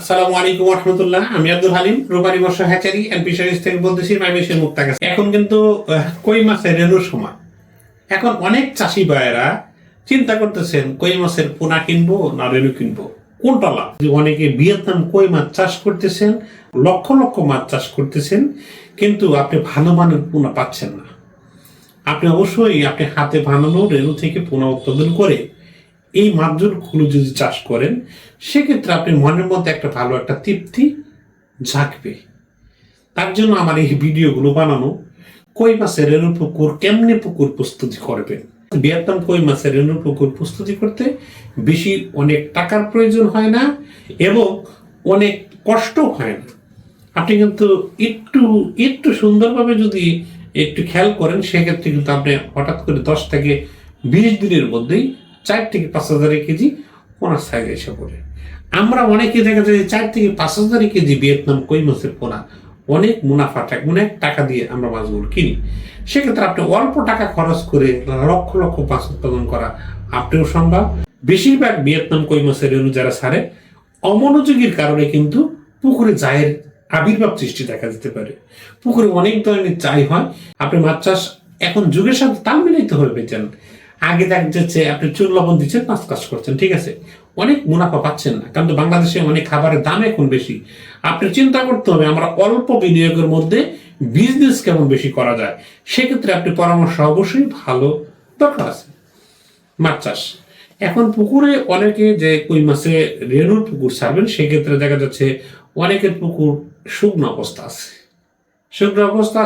আসসালামু আলাইকুম রহমতুল্লাহ। আমি আব্দুল হালিম, রূপালী মৎস্য হ্যাচারি অ্যান্ড ফিশারিজ থেকে বলতেছি, মাইমেশের মুক্তাগাছা। এখন কিন্তু কই মাছের রেনুর সময়। এখন অনেক চাষি ভাইয়েরা চিন্তা করতেছেন কই মাছের পোনা কিনবো না রেনু কিনবো, কোনটা লাভ। অনেকে ভিয়েতনাম কই মাছ চাষ করতেছেন, লক্ষ লক্ষ মাছ চাষ করতেছেন, কিন্তু আপনি ভালো মানের পোনা পাচ্ছেন না। আপনি অবশ্যই আপনি হাতে বানানো রেনু থেকে পোনা উৎপাদন করে এই মাছগুলো যদি চাষ করেন, সেক্ষেত্রে আপনি মনের মধ্যে একটা ভালো একটা তৃপ্তি জাগবে। তার জন্য আমার এই ভিডিওগুলো বানানো। কই মাছের রেনু পুকুর কেমনে পুকুর প্রস্তুতি করবেন। ভিয়েতনাম কই মাছের রেনু পুকুর প্রস্তুতি করতে বেশি অনেক টাকার প্রয়োজন হয় না এবং অনেক কষ্ট হয় না। আপনি কিন্তু একটু একটু সুন্দরভাবে যদি একটু খেয়াল করেন, সেক্ষেত্রে কিন্তু আপনি হঠাৎ করে 10 থেকে 20 দিনের মধ্যেই 4 থেকে 5,000 কেজি পোনার সাইজ এসে পড়ে। আমরা অনেকে দেখা যায় 4 থেকে 5,000 কেজি ভিয়েতনাম কই মাছের পোনা অনেক মুনাফা অনেক টাকা দিয়ে আমরা মাছগুলো কিনি। সেক্ষেত্রে আপনি অল্প টাকা খরচ করে লক্ষ লক্ষ মাছ উৎপাদন করা আপনিও সম্ভব। বেশিরভাগ ভিয়েতনাম কই মাছের রেনু যারা ছাড়ে, অমনোযোগীর কারণে কিন্তু পুকুরে জায়ের আবির্ভাব সৃষ্টি দেখা যেতে পারে। পুকুরে অনেক ধরনের চাই হয়। আপনি মাছ চাষ এখন যুগের সাথে তাল মিলাইতে হবে। বেচান আগে দেখা যাচ্ছে আপনি চুন লবণ দিচ্ছেন, মাছ চাষ করছেন, ঠিক আছে, অনেক মুনাফা পাচ্ছেন না, কারণ বাংলাদেশে অনেক খাবারের দাম এখন বেশি। আপনি চিন্তা করতে হবে আমরা অল্প বিনিয়োগের মধ্যে বিজনেস কেমন বেশি করা যায়। সেক্ষেত্রে আপনি পরামর্শ অবশ্যই ভালো দরকার আছে। মাছ চাষ এখন পুকুরে অনেকে যে কই মাছে রেনুর পুকুর ছাড়বেন, সেক্ষেত্রে দেখা যাচ্ছে অনেকের পুকুর শুকনো অবস্থা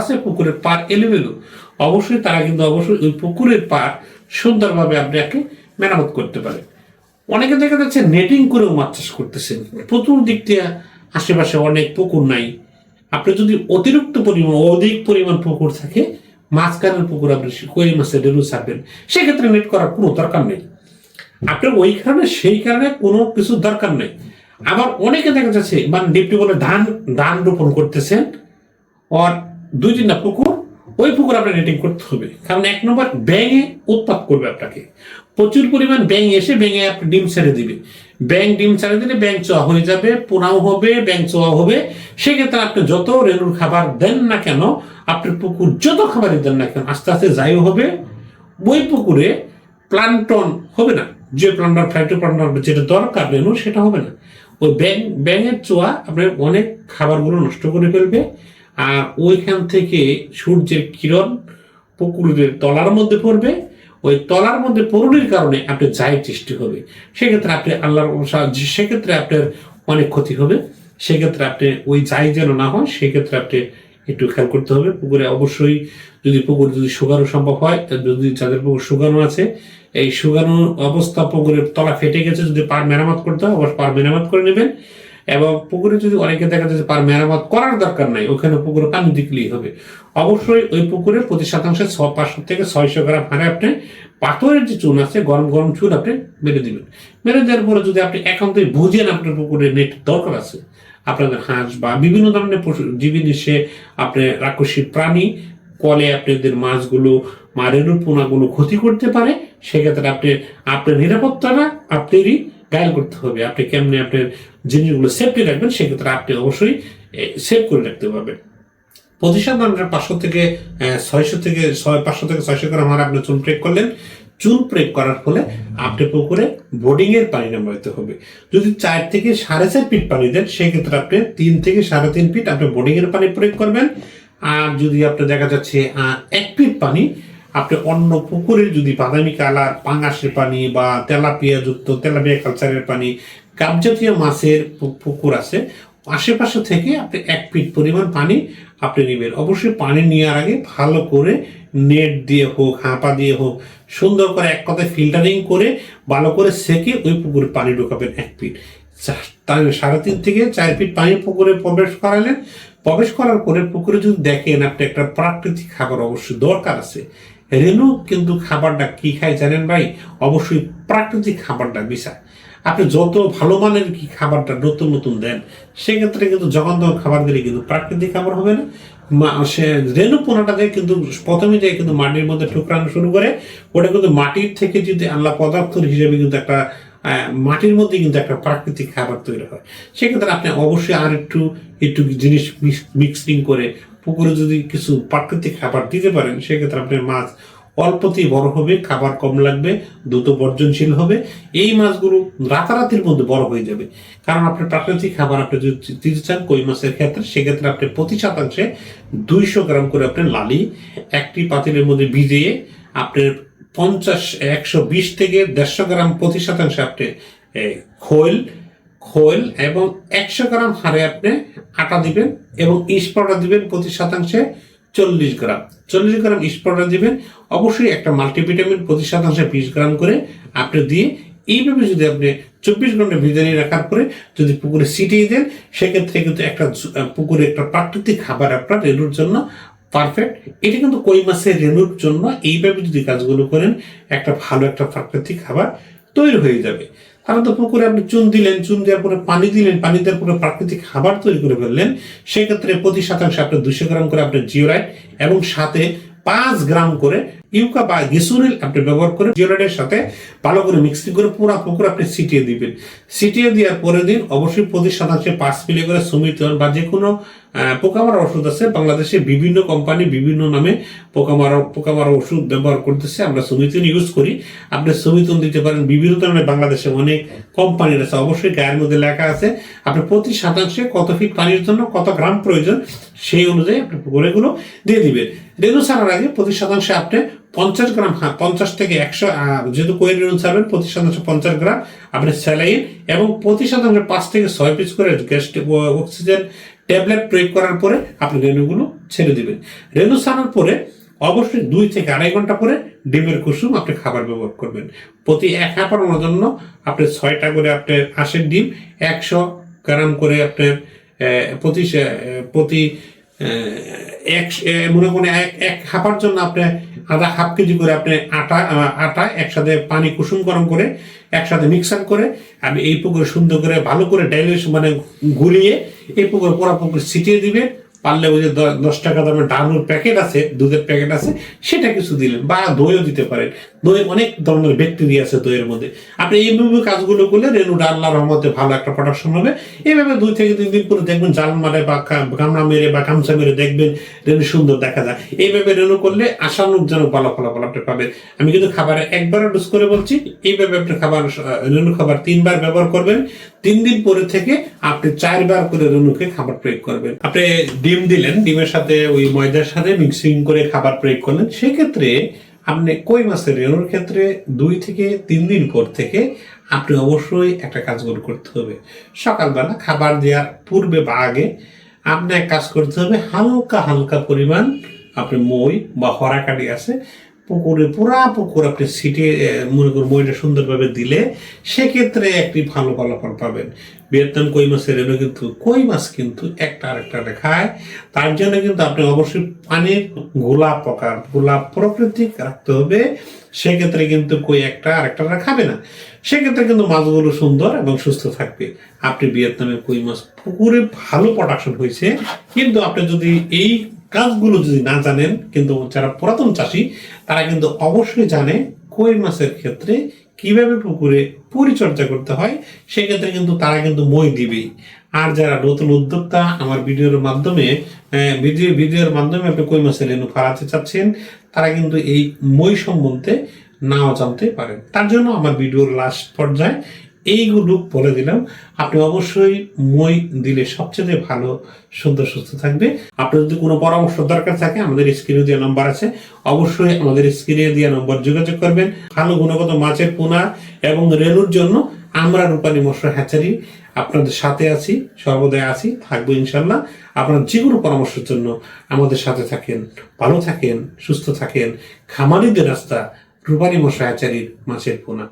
আছে, পুকুরের পার এলোমেলো। অবশ্যই তারা কিন্তু অবশ্যই ওই পুকুরের পার সুন্দরভাবে আপনাকে মেরামত করতে পারে। অনেকে দেখা যাচ্ছে নেটিং করেও মাছ চাষ করতেছেন। প্রচুর দিক দিয়ে আশেপাশে অনেক পুকুর নাই। আপনি যদি অধিক পরিমাণ পুকুর থাকে, মাঝখানের পুকুর আপনি কই মাছের রেনু ছাড়বেন, সেক্ষেত্রে নেট করার কোনো দরকার নেই। আপনার সেই কারণে কোনো কিছু দরকার নেই। আবার অনেকে দেখা যাচ্ছে মানে ডিপটি বলে ধান রোপণ করতেছেন, আর 2-3টা পুকুর, ওই পুকুর আপনার নেটিং করতে হবে। কারণ 1 নম্বর ব্যাঙে উৎপাত করবে আপনাকে, প্রচুর পরিমাণ ব্যাঙ এসে ব্যাঙে আপনি ডিম ছেড়ে দিবে। ডিম ছেড়ে দিলে ব্যাঙ চোয়া হয়ে যাবে, পোনাও হবে, ব্যাঙ চোয়া হবে। সেক্ষেত্রে আপনি যত রেনুর খাবার দেন না কেন, আপনার পুকুর যত খাবারই দেন না কেন, আস্তে আস্তে যাই হবে, ওই পুকুরে প্লান্টন হবে না। যে প্লান্টার ফাইটোপ্লান্টার যেটা দরকার রেনু, সেটা হবে না। ওই ব্যাঙের চোয়া আপনার অনেক খাবারগুলো নষ্ট করে ফেলবে। আর ওইখান থেকে সূর্যের কিরণ পুকুরের তলার মধ্যে পড়বে। ওই তলার মধ্যে পড়ুনির কারণে আপনার জায়ের সৃষ্টি হবে। সেক্ষেত্রে আপনি সেক্ষেত্রে আপনার অনেক ক্ষতি হবে। সেক্ষেত্রে আপনি ওই জায় যেন না হয়, সেক্ষেত্রে আপনি একটু খেয়াল করতে হবে। পুকুরে অবশ্যই যদি শুকানো সম্ভব হয়, যদি যাদের পুকুর শুকানো আছে, এই শুকানো অবস্থা পুকুরের তলা ফেটে গেছে, যদি পার মেরামত করতে হয় অবশ্যই পার মেরামত করে নেবেন। এবং পুকুরে যদি অনেকে দেখা যাচ্ছে পার মেরামত করার দরকার নাই, ওখানে পুকুরে পানি দিলেই হবে। অবশ্যই ওই পুকুরে প্রতি শতাংশে 500 থেকে 600 গ্রাম হারে আপনি পাথরের যে চুন আছে, গরম গরম চুন আপনি মেরে দিবেন। মেরে দেওয়ার পরে যদি আপনি একান্তই বুঝেন আপনার পুকুরে নেট দরকার আছে, আপনাদের হাঁস বা বিভিন্ন ধরনের পশু জীবী নিষে আপনার রাক্ষসী প্রাণী কলে আপনাদের মাছগুলো রেনুর পোনাগুলো ক্ষতি করতে পারে, সেক্ষেত্রে আপনার নিরাপত্তাটা আপনারই গায়েল করতে হবে। আপনি কেমনে আপনার জিনিসগুলো সেফটি রাখবেন, সেক্ষেত্রে আপনি অবশ্যই সেভ করে রাখতে পারবেন। প্রতি শতাংশে 500 থেকে 600 গ্রাম হারে আপনি চুন প্রয়োগ করলেন। চুন প্রয়োগ করার ফলে আপনি পুকুরে বোর্ডিং এর পানি নামাইতে হবে। যদি 4 থেকে 4.5 ফিট পানি দেন, সেক্ষেত্রে আপনি 3 থেকে 3.5 ফিট আপনি বোর্ডিং এর পানি প্রয়োগ করবেন। আর যদি আপনি দেখা যাচ্ছে 1 ফিট পানি আপনি অন্য পুকুরে, যদি বাদামি কালার পাঙ্গাসের পানি বা তেলাপিয়া কালচারের পানি, কাপজাতীয় মাছের পুকুর আছে, আশেপাশে থেকে আপনি 1 ফিট পরিমাণ পানি আপনি নেবেন। অবশ্যই পানি নেওয়ার আগে ভালো করে নেট দিয়ে হোক, হাঁপা দিয়ে হোক, সুন্দর করে এক কথায় ফিল্টারিং করে ভালো করে সেকে ওই পুকুরে পানি ঢোকাবেন। 1 ফিট 3.5 থেকে 4 ফিট পানি পুকুরে প্রবেশ করার পরে পুকুরে যদি দেখেন আপনি একটা প্রাকৃতিক খাবার অবশ্যই দরকার আছে। রেনু কিন্তু খাবারটা কি খায় জানেন ভাই? অবশ্যই প্রাকৃতিক খাবারটা বিষয়। আপনি যত ভালো মানের কি খাবারটা নতুন দেন, সেক্ষেত্রে কিন্তু যখন তখন খাবার দিলে কিন্তু প্রাকৃতিক খাবার হবে না। সে রেনু পোনাটা দিয়ে কিন্তু প্রথমে যে কিন্তু মাটির মধ্যে ঠুকরানো শুরু করে, ওটা কিন্তু মাটির থেকে যদি আল্লাহ পদার্থ হিসেবে কিন্তু একটা মাটির মধ্যে কিন্তু একটা প্রাকৃতিক খাবার তৈরি হয়। সেক্ষেত্রে আপনি অবশ্যই আর একটু একটু জিনিস মিক্সিং করে পুকুরে যদি কিছু প্রাকৃতিক খাবার দিতে পারেন, সেক্ষেত্রে আপনার মাছ অল্পতেই বড় হবে, খাবার কম লাগবে, দ্রুত বর্জনশীল হবে। এই মাছগুলো রাতারাতির মধ্যে বড় হয়ে যাবে। কারণ আপনার প্রাকৃতিক খাবার আপনি যদি দিতে চান কই মাছের ক্ষেত্রে, সেক্ষেত্রে আপনি প্রতি শতাংশে 200 গ্রাম করে আপনি লালি একটি পাতিলের মধ্যে ভিজিয়ে আপনার 120 থেকে 150 গ্রাম প্রতি শতাংশে আপনি খোল খোল এবং 100 গ্রাম হারে আপনি আটা দিবেন এবং ইস্ট পাউডার দিবেন প্রতি শতাংশে 40 গ্রাম। 40 গ্রাম ইস্ট পাউডার দিবেন। অবশ্যই একটা মাল্টিভিটামিন প্রতি শতাংশে 20 গ্রাম করে আপনি দিয়ে এইভাবে যদি আপনি 24 ঘন্টা ভিজানি রাখার পরে যদি পুকুরে ছিটিয়ে দেন, সেক্ষেত্রে কিন্তু একটা পুকুরে একটা প্রাকৃতিক খাবার আপনার রেণুর জন্য পারফেক্ট। এটা কিন্তু কই মাছের রেণুর জন্য এইভাবে যদি কাজগুলো করেন, একটা ভালো একটা প্রাকৃতিক খাবার তৈরি হয়ে যাবে। তাহলে তো পুকুরে আপনি চুন দিলেন, চুন দেওয়ার পরে পানি দিলেন, পানি দেওয়ার পরে প্রাকৃতিক খাবার তৈরি করে ফেললেন। সেক্ষেত্রে প্রতি শতাংশে আপনি 200 গ্রাম করে আপনার জিওরাইট এবং সাথে 5 গ্রাম করে ইউকা বা গ্লিসারিন আপনি ব্যবহার করে জিওরাইটের সাথে ভালো করে মিক্সিং করে পুরো পুকুর আপনি ছিটিয়ে দিবেন। ছিটিয়ে দেওয়ার পরের দিন অবশ্যই প্রতি শতাংশে 5 মিলি করে সুমিতন বা যে কোনো পোকামারা ওষুধ আছে, বাংলাদেশে বিভিন্ন কোম্পানি বিভিন্ন নামে পোকামারা ওষুধ ব্যবহার করতেছে। আমরা সুমিতন ইউজ করি, আপনি সুমিতন দিতে পারেন। বিভিন্ন ধরনের বাংলাদেশে অনেক কোম্পানির আছে, অবশ্যই গায়ের মধ্যে লেখা আছে আপনি প্রতি শতাংশে কত ফিট পানির জন্য কত গ্রাম প্রয়োজন, সেই অনুযায়ী আপনি পুকুরেগুলো দিয়ে দিবেন। রেণু ছাড়ার আগে প্রতি শতাংশে আপনি 50 গ্রাম 50 থেকে 100 যেহেতু কোয়েল রেণু ছাড়বেন, প্রতি শতাংশে 50 গ্রাম আপনি স্যালাইন এবং প্রতি শতাংশে 5 থেকে 6 পিস করে গ্যাস অক্সিজেন ট্যাবলেট প্রয়োগ করার পরে আপনি রেণুগুলো ছেড়ে দিবেন। রেণু ছাড়ার পরে অবশ্যই 2 থেকে 2.5 ঘন্টা পরে ডিমের কুসুম আপনি খাবার ব্যবহার করবেন। প্রতি 1 হাঁপানোর জন্য আপনি 6টা করে আপনার হাঁসের ডিম 100 গ্রাম করে আপনার প্রতি মনে করে এক হাঁপার জন্য আপনি হাফ কেজি করে আপনি আটা একসাথে পানি কুসুম গরম করে একসাথে মিক্সার করে আমি এই পুকুরে সুন্দর করে ভালো করে ডাইলেশন মানে গুলিয়ে এই পুকুরে পুরো পুকুরে ছিটিয়ে দিবে। পারলে ওই যে 10 টাকা দামের ডানুর প্যাকেট আছে, দুধের প্যাকেট আছে, সেটা কিছু দিলেন বা দইও দিতে পারেন। দই অনেক ধরনের ব্যাকটেরিয়া আছে দইয়ের মধ্যে। আপনি এইভাবে কাজগুলো করলে রেণুটা আল্লাহর রহমতে ভালো একটা প্রোডাকশন হবে। এইভাবে 2 থেকে 3 দিন পরে দেখবেন জাল মারে বা গামলা মেরে বা গামছা মেরে দেখবেন রেণু সুন্দর দেখা যায়। এইভাবে রেণু করলে আশানুজনক ভালো ফলাফল আপনি পাবেন। আমি কিন্তু খাবারে একবারে ডোজ করে বলছি, এইভাবে আপনি রেণু খাবার 3 বার ব্যবহার করবেন। 3 দিন পরে থেকে আপনি 4 বার করে রেণুকে খাবার প্রয়োগ করবেন। আপনি ডিম দিলেন, ডিমের সাথে ওই ময়দার সাথে মিক্সিং করে খাবার প্রয়োগ করলেন। সেক্ষেত্রে আপনি কই মাছের রেণুর ক্ষেত্রে 2 থেকে 3 দিন পর থেকে আপনি অবশ্যই একটা কাজ করতে হবে। সকালবেলা খাবার দেওয়ার পূর্বে বা আগে আপনি এক কাজ করতে হবে, হালকা হালকা পরিমাণ আপনি মই বা হরাকাঠি আছে পুকুরে পুকুর আপনি ছিটিয়ে মনে করুন মইটা সুন্দরভাবে দিলে সেক্ষেত্রে একটি ভালো ফলাফল পাবেন। ভিয়েতনাম কই মাছের রেণু কিন্তু কই মাছ কিন্তু একটা আরেকটা খায়, তার জন্য কিন্তু আপনি অবশ্যই পানির গোলাপ প্রকৃতিক রাখতে হবে। সেক্ষেত্রে কিন্তু কই একটা আরেকটা খাবে না, সেক্ষেত্রে কিন্তু মাছগুলো সুন্দর এবং সুস্থ থাকবে। আপনি ভিয়েতনামের কই মাছ পুকুরে ভালো প্রোডাকশন হয়েছে, কিন্তু আপনি যদি এই কাজগুলো যদি না জানেন, কিন্তু যারা পুরাতন চাষি তারা কিন্তু অবশ্যই জানে কই মাছের ক্ষেত্রে কিভাবে পুকুরে পরিচর্যা করতে হয়, সেক্ষেত্রে কিন্তু তারা কিন্তু মই দিবেই। আর যারা নতুন উদ্যোক্তা আমার ভিডিওর মাধ্যমে আপনি কই মাছের রেণু ফাড়াতে চাচ্ছেন, তারা কিন্তু এই মই সম্বন্ধে নাও জানতে পারেন। তার জন্য আমার ভিডিওর লাস্ট পর্যায়ে এইগুলো বলে দিলাম। আপনি অবশ্যই মই দিলে সবচেয়ে ভালো সুন্দর সুস্থ থাকবে। আপনার যদি কোনো পরামর্শ দরকার থাকে, আমাদের স্ক্রিনে দেওয়া নাম্বার আছে, অবশ্যই আমাদের স্ক্রিনে দেওয়া নম্বর যোগাযোগ করবেন। ভালো গুণগত মাছের পোনা এবং রেণুর জন্য আমরা রূপালী মৎস্য হ্যাচারি আপনাদের সাথে আছি, সর্বদাই আছি, থাকবো ইনশাল্লাহ। আপনার যে কোনো পরামর্শের জন্য আমাদের সাথে থাকেন। ভালো থাকেন, সুস্থ থাকেন। খামারিদের রাস্তা রূপালী মৎস্য হ্যাচারির মাছের পোনা।